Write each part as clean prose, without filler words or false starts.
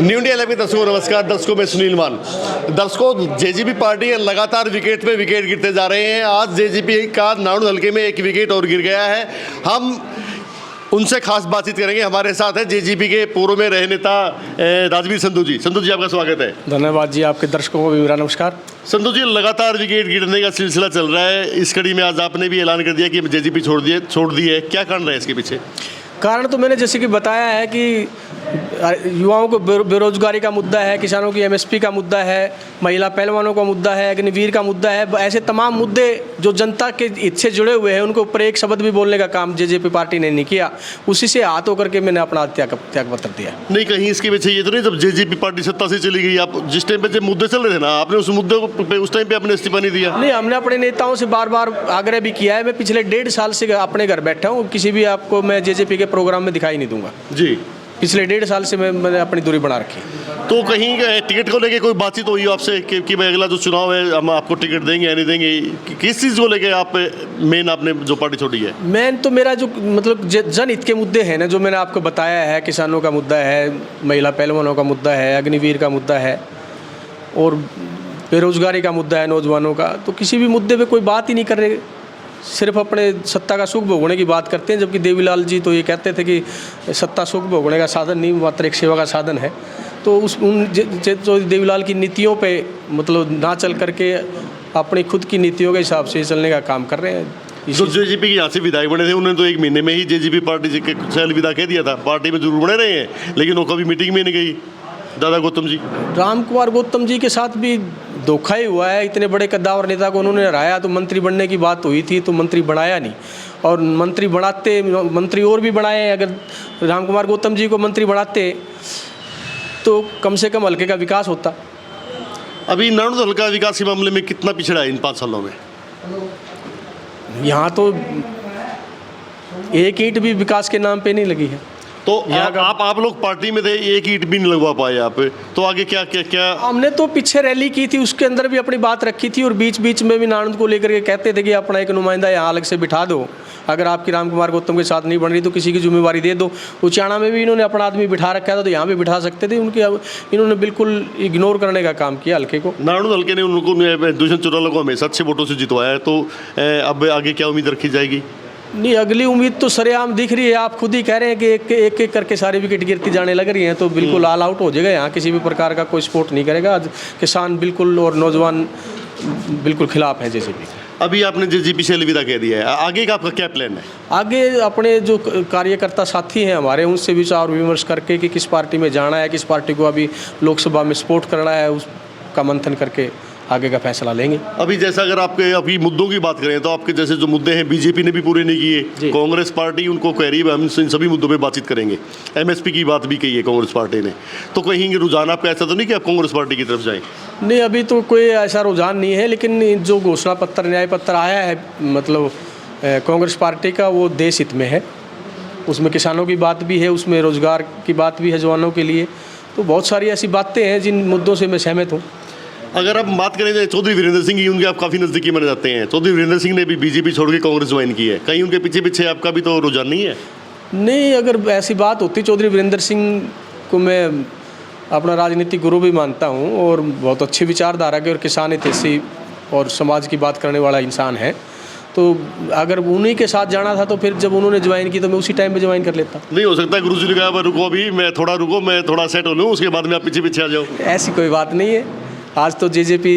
New India live के दर्शकों नमस्कार। दर्शकों मैं सुनील मान। दर्शकों जेजेपी पार्टी लगातार विकेट पे विकेट गिरते जा रहे हैं। आज जेजेपी का नारनौल हल्के में एक विकेट और गिर गया है। हम उनसे खास बातचीत करेंगे। हमारे साथ है जेजेपी के पूर्व में रहे नेता राजवीर संधू जी। संधू जी आपका स्वागत है। धन्यवाद जी, आपके दर्शकों को भी मेरा नमस्कार। संधू जी लगातार विकेट गिरने का सिलसिला चल रहा है। इस कड़ी में आज आपने भी ऐलान कर दिया कि जेजेपी छोड़ दी है। क्या कारण है इसके पीछे? कारण तो मैंने जैसे कि बताया है कि युवाओं को बेरोजगारी का मुद्दा है, किसानों की एमएसपी का मुद्दा है, महिला पहलवानों का मुद्दा है, अग्निवीर का मुद्दा है। ऐसे तमाम मुद्दे जो जनता के हित से जुड़े हुए हैं उनके ऊपर एक शब्द भी बोलने का काम जेजेपी पार्टी ने नहीं किया। उसी से हाथ होकर के मैंने अपना त्याग पत्र दिया। नहीं, कहीं इसके पीछे ये तो नहीं जब जेजेपी पार्टी सत्ता से चली गई, आप जिस टाइम पे जब मुद्दे चल रहे थे ना, आपने उस मुद्दे पे उस टाइम पे आपने इस्तीफा नहीं दिया? नहीं, हमने अपने नेताओं से बार बार आग्रह भी किया है। मैं पिछले 1.5 साल से अपने घर बैठा हूँ। किसी भी आपको मैं जेजेपी के प्रोग्राम में दिखाई नहीं दूंगा जी। पिछले 1.5 साल से मैंने अपनी दूरी बना रखी। तो कहीं टिकट को लेके कोई बातचीत हुई आपसे कि भाई अगला जो चुनाव है हम आपको टिकट देंगे या नहीं देंगे? किस चीज़ को लेके आप मेन आपने जो पार्टी छोड़ी है? मेन तो मेरा जो मतलब जनहित के मुद्दे हैं ना, जो मैंने आपको बताया है, किसानों का मुद्दा है, महिला पहलवानों का मुद्दा है, अग्निवीर का मुद्दा है और बेरोजगारी का मुद्दा है नौजवानों का। तो किसी भी मुद्दे पे कोई बात ही नहीं कर रहे, सिर्फ अपने सत्ता का सुख भोगने की बात करते हैं। जबकि देवीलाल जी तो ये कहते थे कि सत्ता सुख भोगने का साधन नहीं, मात्र एक सेवा का साधन है। तो जो देवीलाल की नीतियों पे मतलब ना चल करके अपनी खुद की नीतियों के हिसाब से चलने का काम कर रहे हैं। जो जेजेपी के यहाँ से विधायक बने थे उन्होंने तो 1 महीने में ही जेजेपी पार्टी से अलविदा कह दिया था। पार्टी में जरूर बने रहे हैं लेकिन वो कभी मीटिंग में नहीं गई। दादा गौतम जी, राम कुमार गौतम जी के साथ भी धोखा ही हुआ है। इतने बड़े कद्दावर नेता को उन्होंने हराया तो मंत्री बनने की बात हुई थी, तो मंत्री बनाया नहीं। और मंत्री और भी बनाए। अगर राम कुमार गौतम जी को मंत्री बनाते तो कम से कम हल्के का विकास होता। अभी नारनौल हल्का विकास के मामले में कितना पिछड़ा है इन 5 सालों में? यहाँ तो एक ईंट भी विकास के नाम पे नहीं लगी है। तो आप लोग पार्टी में थे, एक ईंट भी नहीं लगवा पाए यहाँ पे, तो आगे क्या? हमने तो पीछे रैली की थी, उसके अंदर भी अपनी बात रखी थी और बीच बीच में भी नारनौल को लेकर के कहते थे कि अपना एक नुमाइंदा यहाँ अलग से बिठा दो। अगर आपकी राम कुमार गौतम के साथ नहीं बन रही तो किसी की जिम्मेवारी दे दो। उचाना में भी इन्होंने अपना आदमी बिठा रखा था, तो यहाँ भी बिठा सकते थे। इन्होंने बिल्कुल इग्नोर करने का काम किया हल्के को। नारनौल हल्के ने उनको दुष्यंत चौटाला को हमेशा अच्छे वोटों से जितवाया है, तो अब आगे क्या उम्मीद रखी जाएगी? नहीं, अगली उम्मीद तो सरेआम दिख रही है। आप खुद ही कह रहे हैं कि एक करके सारी विकेट गिरती जाने लग रही हैं, तो बिल्कुल ऑल आउट हो जाएगा। यहाँ किसी भी प्रकार का कोई सपोर्ट नहीं करेगा। आज किसान बिल्कुल और नौजवान बिल्कुल खिलाफ है जेजेपी। अभी आपने जेजेपी से अलविदा कह दिया है, आगे का आपका क्या प्लान है? आगे अपने जो कार्यकर्ता साथी हैं हमारे, उनसे विचार विमर्श करके कि किस पार्टी में जाना है, किस पार्टी को अभी लोकसभा में सपोर्ट करना है, उसका मंथन करके आगे का फैसला लेंगे। अभी जैसा अगर आपके अभी मुद्दों की बात करें तो आपके जैसे जो मुद्दे हैं बीजेपी ने भी पूरे नहीं किए। कांग्रेस पार्टी उनको कह रही है हम इन सभी मुद्दों पे बातचीत करेंगे। एमएसपी की बात भी कही है कांग्रेस पार्टी ने, तो कहीं रुझान आपका ऐसा तो नहीं कि आप कांग्रेस पार्टी की तरफ जाएं? नहीं, अभी तो कोई ऐसा रुझान नहीं है। लेकिन जो घोषणा पत्र, न्याय पत्र आया है मतलब कांग्रेस पार्टी का, वो देश हित में है। उसमें किसानों की बात भी है, उसमें रोजगार की बात भी है जवानों के लिए। तो बहुत सारी ऐसी बातें हैं जिन मुद्दों से मैं सहमत हूँ। अगर आप बात करें चौधरी वीरेंद्र सिंह की, उनके आप काफ़ी नज़दीकी माने जाते हैं। चौधरी वीरेंद्र सिंह ने भी बीजेपी छोड़ के कांग्रेस ज्वाइन की है, कहीं उनके पीछे आपका भी तो रुझान नहीं है? नहीं, अगर ऐसी बात होती, चौधरी वीरेंद्र सिंह को मैं अपना राजनीतिक गुरु भी मानता हूँ और बहुत अच्छी विचारधारा के और किसान हितैषी और समाज की बात करने वाला इंसान है। तो अगर उन्हीं के साथ जाना था तो फिर जब उन्होंने ज्वाइन की तो मैं उसी टाइम पे ज्वाइन कर लेता। नहीं हो सकता गुरु जी ने कहा रुको, अभी मैं थोड़ा सेट हो लूँ, उसके बाद में आप पीछे आ जाओ? ऐसी कोई बात नहीं है। आज तो जेजेपी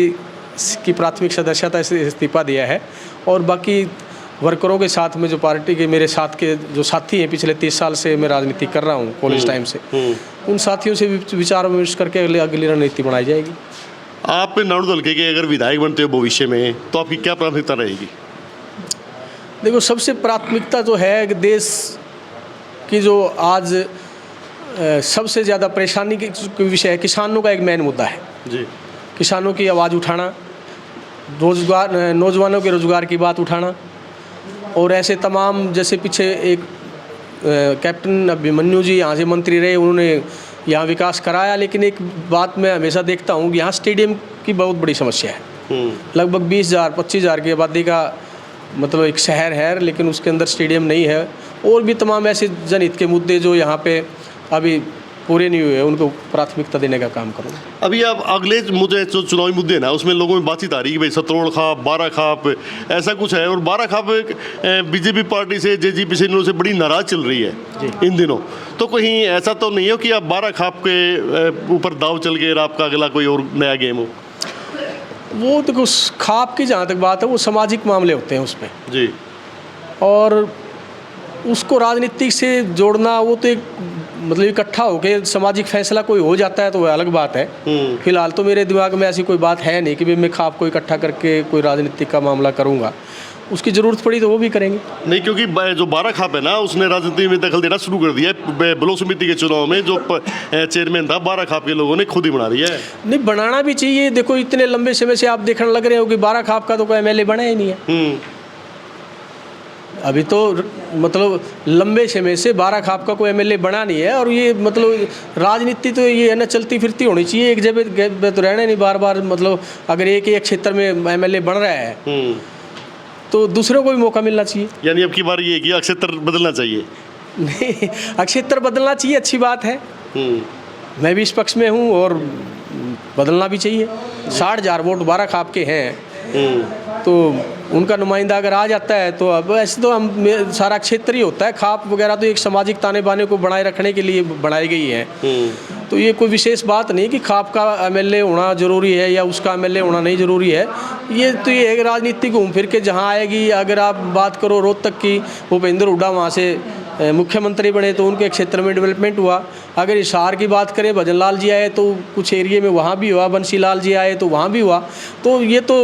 की प्राथमिक सदस्यता से इस्तीफा दिया है और बाकी वर्करों के साथ में जो पार्टी के मेरे साथ के जो साथी हैं, पिछले 30 साल से मैं राजनीति कर रहा हूँ कॉलेज टाइम से, उन साथियों से विचार विमर्श करके अगली रणनीति बनाई जाएगी। आप नारनौल हल्के के अगर विधायक बनते हो भविष्य में तो आपकी क्या प्राथमिकता रहेगी? देखो, सबसे प्राथमिकता जो है कि देश की जो आज सबसे ज़्यादा परेशानी की विषय है, किसानों का एक मेन मुद्दा है जी। किसानों की आवाज़ उठाना, रोजगार, नौजवानों के रोज़गार की बात उठाना और ऐसे तमाम, जैसे पीछे एक कैप्टन अभिमन्यु जी यहाँ से मंत्री रहे, उन्होंने यहाँ विकास कराया। लेकिन एक बात मैं हमेशा देखता हूँ, यहाँ स्टेडियम की बहुत बड़ी समस्या है। लगभग 20,000-25,000 की आबादी का मतलब एक शहर है, लेकिन उसके अंदर स्टेडियम नहीं है। और भी तमाम ऐसे जनहित के मुद्दे जो यहाँ पे अभी पूरे नहीं हुए उनको प्राथमिकता देने का काम करूँगा। अभी आप अगले मुझे जो चुनावी मुद्दे हैं ना उसमें लोगों में बातचीत आ रही है कि भाई सतरोड़ खाप, बारा खाप ऐसा कुछ है, और बारा खाप बीजेपी पार्टी से जेजेपी से इन लोगों से बड़ी नाराज चल रही है इन दिनों। तो कहीं ऐसा तो नहीं हो कि आप बारा खाप के ऊपर दाव चल गए और आपका अगला कोई और नया गेम हो? वो देखो खाप की जहाँ तक बात है वो सामाजिक मामले होते हैं उसमें जी, और उसको राजनीतिक से जोड़ना वो तो एक मतलब इकट्ठा होकर सामाजिक फैसला कोई हो जाता है तो वह अलग बात है। फिलहाल तो मेरे दिमाग में ऐसी कोई बात है नहीं कि भाई मैं खाप को इकट्ठा करके कोई राजनीतिक का मामला करूँगा। उसकी ज़रूरत पड़ी तो वो भी करेंगे। नहीं, क्योंकि जो बारा खाप है ना उसने राजनीति में दखल देना शुरू कर दिया है। ब्लॉक समिति के चुनाव में जो चेयरमैन था बारा खाप के लोगों ने खुद ही बना दिया है। नहीं, बनाना भी चाहिए। देखो इतने लंबे समय से आप देखने लग रहे हो कि बारा खाप का तो कोई एमएलए बना ही नहीं है। अभी तो मतलब लंबे समय से बारा खाप का कोई एमएलए बना नहीं है। और ये मतलब राजनीति तो ये है ना चलती फिरती होनी चाहिए, एक जगह तो रहना नहीं बार बार। मतलब अगर एक क्षेत्र में एमएलए बन रहा है तो दूसरों को भी मौका मिलना चाहिए। यानी अब की बार ये कि क्षेत्र बदलना चाहिए। नहीं, क्षेत्र बदलना चाहिए, अच्छी बात है। मैं भी इस पक्ष में हूँ और बदलना भी चाहिए। 60,000 वोट बारा खाप के हैं तो उनका नुमाइंदा अगर आ जाता है तो अब ऐसे तो हम सारा क्षेत्र ही होता है। खाप वगैरह तो एक सामाजिक ताने बाने को बनाए रखने के लिए बनाई गई है। तो ये कोई विशेष बात नहीं कि खाप का एमएलए होना ज़रूरी है या उसका एमएलए होना नहीं ज़रूरी है। ये तो ये है राजनीति घूम फिर के जहाँ आएगी। अगर आप बात करो रोहतक की, भूपेंद्र हुड्डा वहाँ से मुख्यमंत्री बने तो उनके क्षेत्र में डेवलपमेंट हुआ। अगर हिसार की बात करें, भजन लाल जी आए तो कुछ एरिए में वहाँ भी हुआ, बंसी लाल जी आए तो वहाँ भी हुआ। तो ये तो